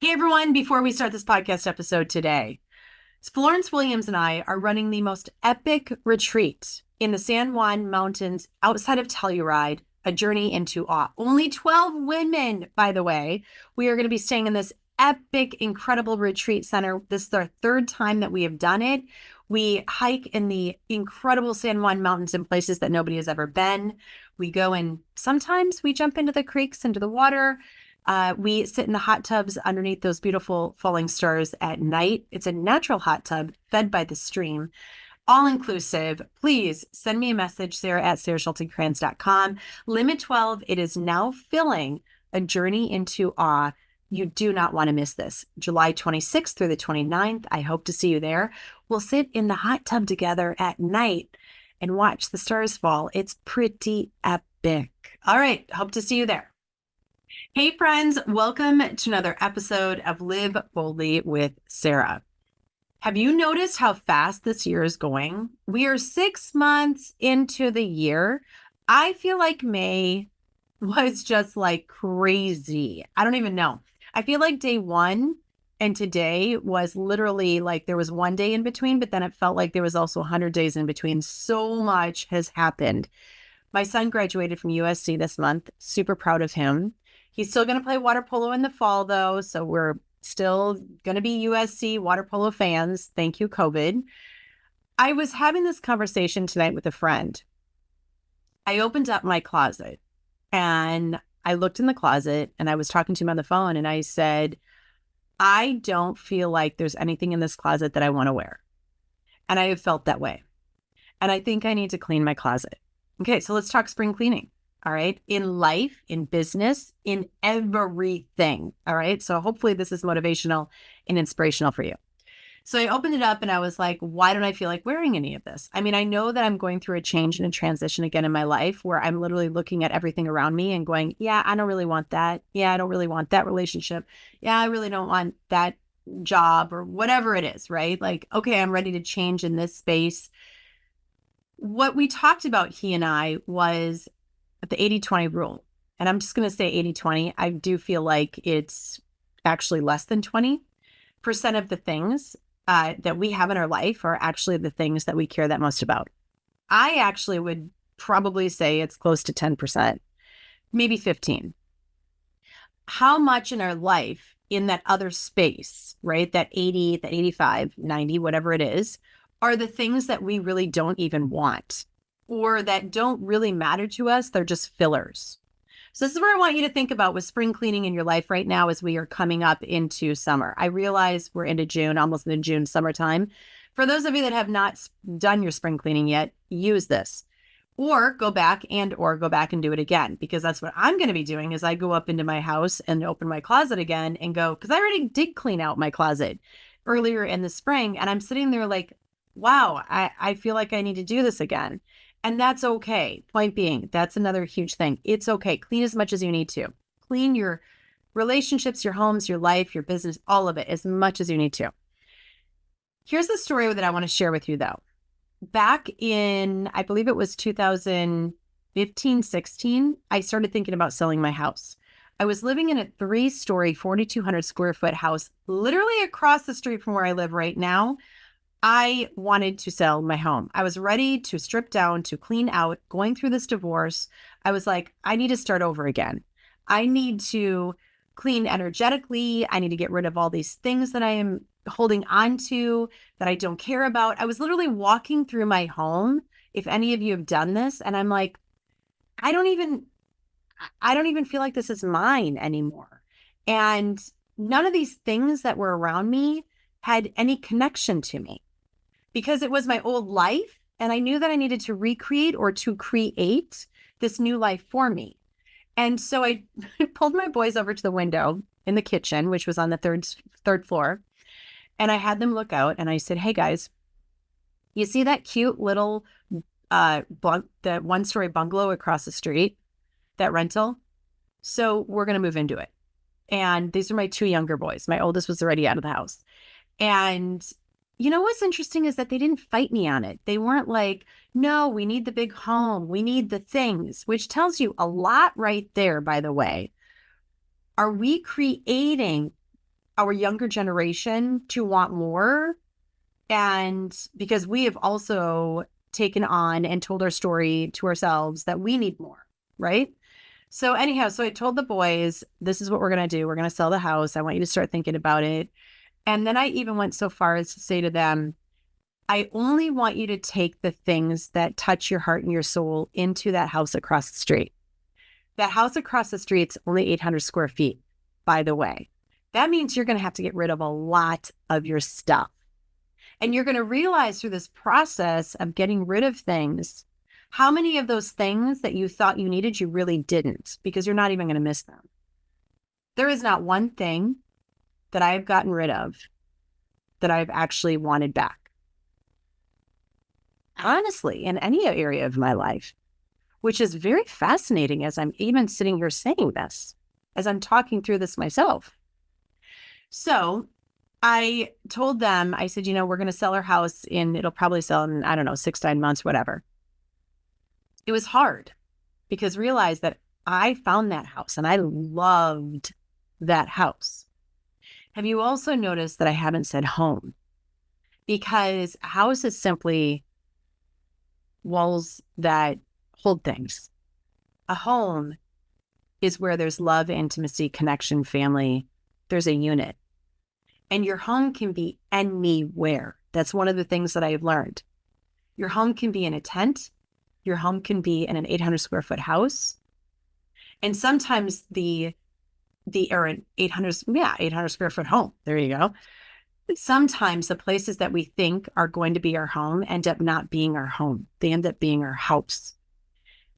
Hey everyone, before we start this podcast episode today, Florence Williams and I are running the most epic retreat in the San Juan Mountains outside of Telluride, a journey into awe. Only 12 women, by the way. We are going to be staying in this epic, incredible retreat center. This is our third time that we have done it. We hike in the incredible San Juan Mountains in places that nobody has ever been. We go and sometimes we jump into the creeks, into the water. We sit in the hot tubs underneath those beautiful falling stars at night. It's a natural hot tub fed by the stream, all inclusive. Please send me a message, Sara at sarasheltoncrans.com. Limit 12, it is now filling a journey into awe. You do not want to miss this. July 26th through the 29th. I hope to see you there. We'll sit in the hot tub together at night and watch the stars fall. It's pretty epic. All right. Hope to see you there. Hey friends, welcome to another episode of Live Boldly with Sara. Have you noticed how fast this year is going? We are 6 months into the year. I feel like May was just like crazy. I don't even know. I feel like day one and today was literally like there was one day in between, but then it felt like there was also 100 days in between. So much has happened. My son graduated from USC this month. Super proud of him. He's still going to play water polo in the fall, though. So we're still going to be USC water polo fans. Thank you, COVID. I was having this conversation tonight with a friend. I opened up my closet and I looked in the closet and I was talking to him on the phone and I said, I don't feel like there's anything in this closet that I want to wear. And I have felt that way. And I think I need to clean my closet. Okay, so let's talk spring cleaning. All right. In life, in business, in everything. All right. So hopefully this is motivational and inspirational for you. So I opened it up and I was like, why don't I feel like wearing any of this? I mean, I know that I'm going through a change and a transition again in my life where I'm literally looking at everything around me and going, yeah, I don't really want that. Yeah, I don't really want that relationship. Yeah, I really don't want that job or whatever it is, right? Like, okay, I'm ready to change in this space. What we talked about, he and I, was the 80-20 rule. And I'm just going to say 80-20. I do feel like it's actually less than 20% of the things that we have in our life are actually the things that we care that most about. I actually would probably say it's close to 10%, maybe 15. How much in our life in that other space, right? That 80, that 85, 90, whatever it is, are the things that we really don't even want, or that don't really matter to us. They're just fillers. So this is where I want you to think about with spring cleaning in your life right now as we are coming up into summer. I realize we're into June, almost into June, summertime. For those of you that have not done your spring cleaning yet, use this. Or go back and do it again, because that's what I'm going to be doing is I go up into my house and open my closet again and go, because I already did clean out my closet earlier in the spring. And I'm sitting there like, wow, I feel like I need to do this again. And that's okay. Point being, that's another huge thing. It's okay. Clean as much as you need to. Clean your relationships, your homes, your life, your business, all of it as much as you need to. Here's the story that I want to share with you, though. Back in, I believe it was 2015, 16, I started thinking about selling my house. I was living in a 3-story, 4,200 square foot house, literally across the street from where I live right now. I wanted to sell my home. I was ready to strip down, to clean out, going through this divorce. I was like, I need to start over again. I need to clean energetically. I need to get rid of all these things that I am holding on to that I don't care about. I was literally walking through my home, if any of you have done this, and I'm like, I don't even feel like this is mine anymore. And none of these things that were around me had any connection to me, because it was my old life. And I knew that I needed to recreate or to create this new life for me. And so I pulled my boys over to the window in the kitchen, which was on the third floor. And I had them look out and I said, hey guys, you see that cute little that 1-story bungalow across the street, that rental? So we're going to move into it. And these are my 2 younger boys. My oldest was already out of the house. And you know what's interesting is that they didn't fight me on it. They weren't like, no, we need the big home. We need the things, which tells you a lot right there, by the way. Are we creating our younger generation to want more. And because we have also taken on and told our story to ourselves that we need more, right? So anyhow, so I told the boys, this is what we're going to do. We're going to sell the house. I want you to start thinking about it. And then I even went so far as to say to them, I only want you to take the things that touch your heart and your soul into that house across the street. That house across the street's only 800 square feet, by the way. That means you're going to have to get rid of a lot of your stuff. And you're going to realize through this process of getting rid of things, how many of those things that you thought you needed, you really didn't, because you're not even going to miss them. There is not one thing that I have gotten rid of that I've actually wanted back. Honestly, in any area of my life, which is very fascinating as I'm even sitting here saying this, as I'm talking through this myself. So I told them, I said, we're going to sell our house it'll probably sell in, 6-9 months, whatever. It was hard because realize that I found that house and I loved that house. Have you also noticed that I haven't said home? Because a house is simply walls that hold things. A home is where there's love, intimacy, connection, family. There's a unit. And your home can be anywhere. That's one of the things that I have learned. Your home can be in a tent. Your home can be in an 800 square foot house. And sometimes or an 800 square foot home. There you go. Sometimes the places that we think are going to be our home end up not being our home. They end up being our house.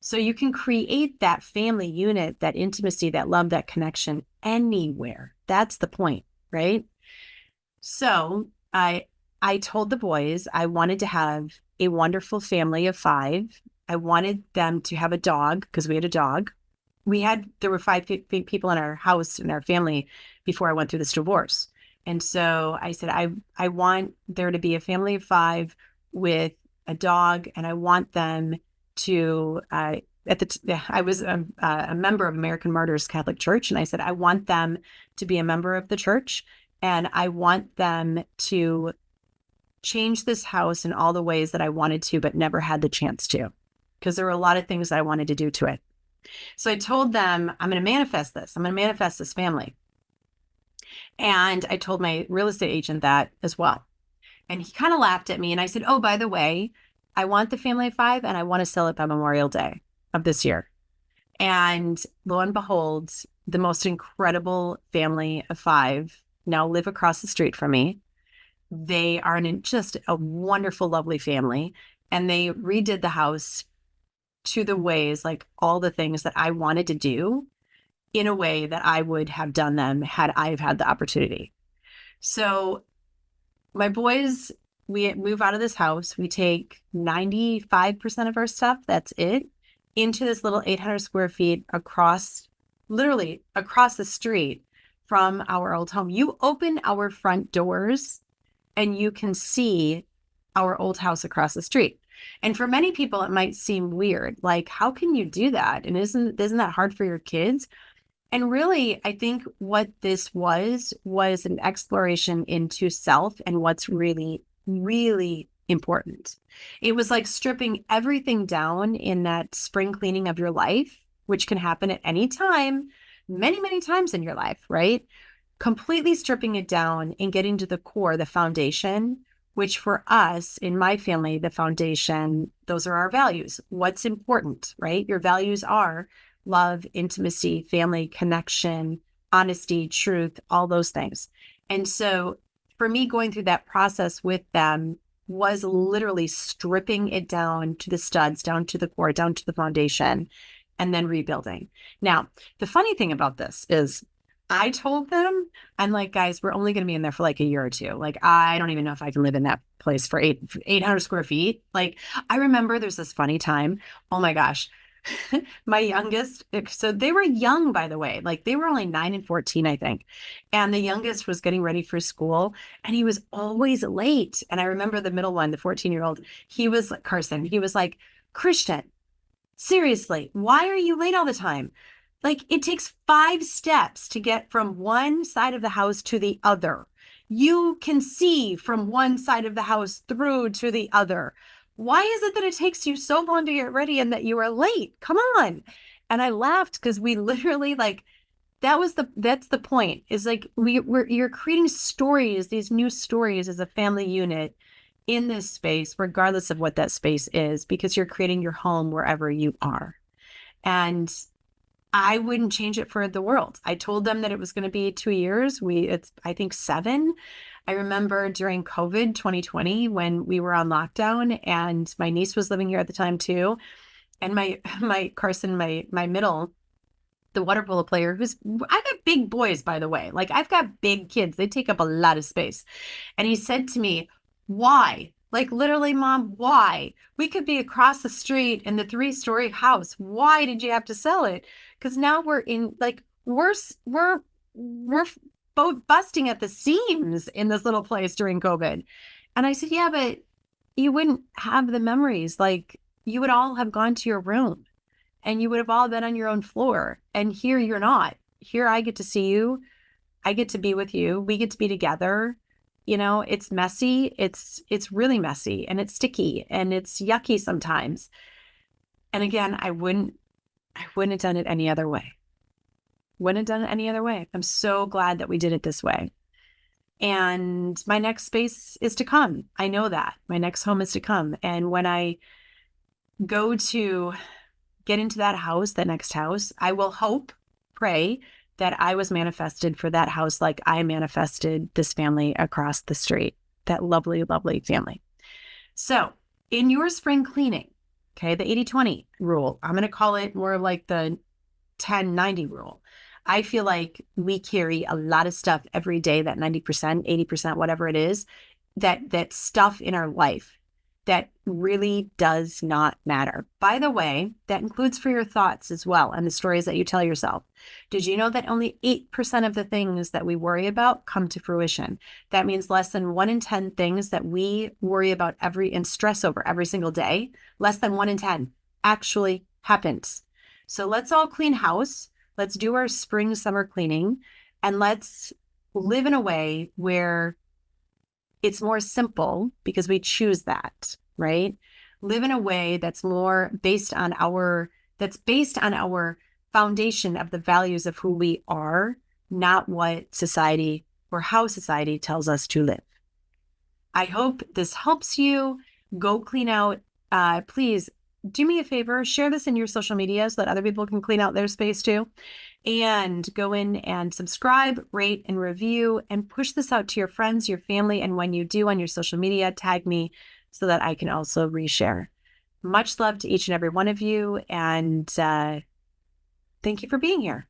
So you can create that family unit, that intimacy, that love, that connection anywhere. That's the point, right? So I told the boys I wanted to have a wonderful family of 5. I wanted them to have a dog because we had a dog. There were 5 people in our house, in our family, before I went through this divorce. And so I said, I want there to be a family of 5 with a dog, and I want them to, I was a member of American Martyrs Catholic Church, and I said, I want them to be a member of the church, and I want them to change this house in all the ways that I wanted to, but never had the chance to, because there were a lot of things I wanted to do to it. So I told them, I'm going to manifest this. I'm going to manifest this family. And I told my real estate agent that as well. And he kind of laughed at me. And I said, oh, by the way, I want the family of 5 and I want to sell it by Memorial Day of this year. And lo and behold, the most incredible family of 5 now live across the street from me. They are just a wonderful, lovely family. And they redid the house to the ways, like all the things that I wanted to do in a way that I would have done them had I have had the opportunity. So my boys, we move out of this house. We take 95% of our stuff, that's it, into this little 800 square feet literally across the street from our old home. You open our front doors and you can see our old house across the street. And for many people, it might seem weird. Like, how can you do that? And isn't that hard for your kids? And really, I think what this was an exploration into self and what's really, really important. It was like stripping everything down in that spring cleaning of your life, which can happen at any time, many, many times in your life, right? Completely stripping it down and getting to the core, the foundation, which for us, in my family, the foundation, those are our values. What's important, right? Your values are love, intimacy, family, connection, honesty, truth, all those things. And so for me, going through that process with them was literally stripping it down to the studs, down to the core, down to the foundation, and then rebuilding. Now, the funny thing about this is I told them, I'm like, guys, we're only going to be in there for like a year or two. Like, I don't even know if I can live in that place for 800 square feet. Like, I remember there's this funny time. Oh my gosh. My youngest, so they were young, by the way, like they were only 9 and 14, I think. And the youngest was getting ready for school and he was always late. And I remember the middle one, the 14-year-old, he was like, Christian, seriously, why are you late all the time? Like it takes 5 steps to get from one side of the house to the other. You can see from one side of the house through to the other. Why is it that it takes you so long to get ready and that you are late? Come on. And I laughed because we literally like that's the point is like you're creating stories, these new stories as a family unit in this space, regardless of what that space is, because you're creating your home wherever you are. And I wouldn't change it for the world. I told them that it was going to be 2 years. It's, I think, 7. I remember during COVID 2020 when we were on lockdown and my niece was living here at the time too. And my Carson, my middle, the water polo player, I've got big boys, by the way. Like I've got big kids. They take up a lot of space. And he said to me, why? Like literally, Mom, why? We could be across the street in the 3-story house. Why did you have to sell it? Because now we're in like we're both busting at the seams in this little place during COVID. And I said, yeah, but you wouldn't have the memories. Like you would all have gone to your room and you would have all been on your own floor. And here you're not. Here I get to see you. I get to be with you. We get to be together. You know, it's messy. It's really messy and it's sticky and it's yucky sometimes. And again, I wouldn't have done it any other way. Wouldn't have done it any other way. I'm so glad that we did it this way. And my next space is to come. I know that. My next home is to come. And when I go to get into that house, that next house, I will pray that I was manifested for that house like I manifested this family across the street, that lovely, lovely family. So in your spring cleaning, okay, the 80-20 rule, I'm going to call it more like the 10-90 rule. I feel like we carry a lot of stuff every day, that 90%, 80%, whatever it is, that stuff in our life that really does not matter. By the way, that includes for your thoughts as well and the stories that you tell yourself. Did you know that only 8% of the things that we worry about come to fruition? That means less than 1 in 10 things that we worry about and stress over every single day, less than 1 in 10 actually happens. So let's all clean house. Let's do our spring, summer cleaning, and let's live in a way where it's more simple because we choose that, right? Live in a way that's more based on our foundation of the values of who we are, not what society or how society tells us to live. I hope this helps you. Go clean out. Please do me a favor, share this in your social media so that other people can clean out their space too. And go in and subscribe, rate, and review, and push this out to your friends, your family. And when you do on your social media, tag me so that I can also reshare. Much love to each and every one of you. And thank you for being here.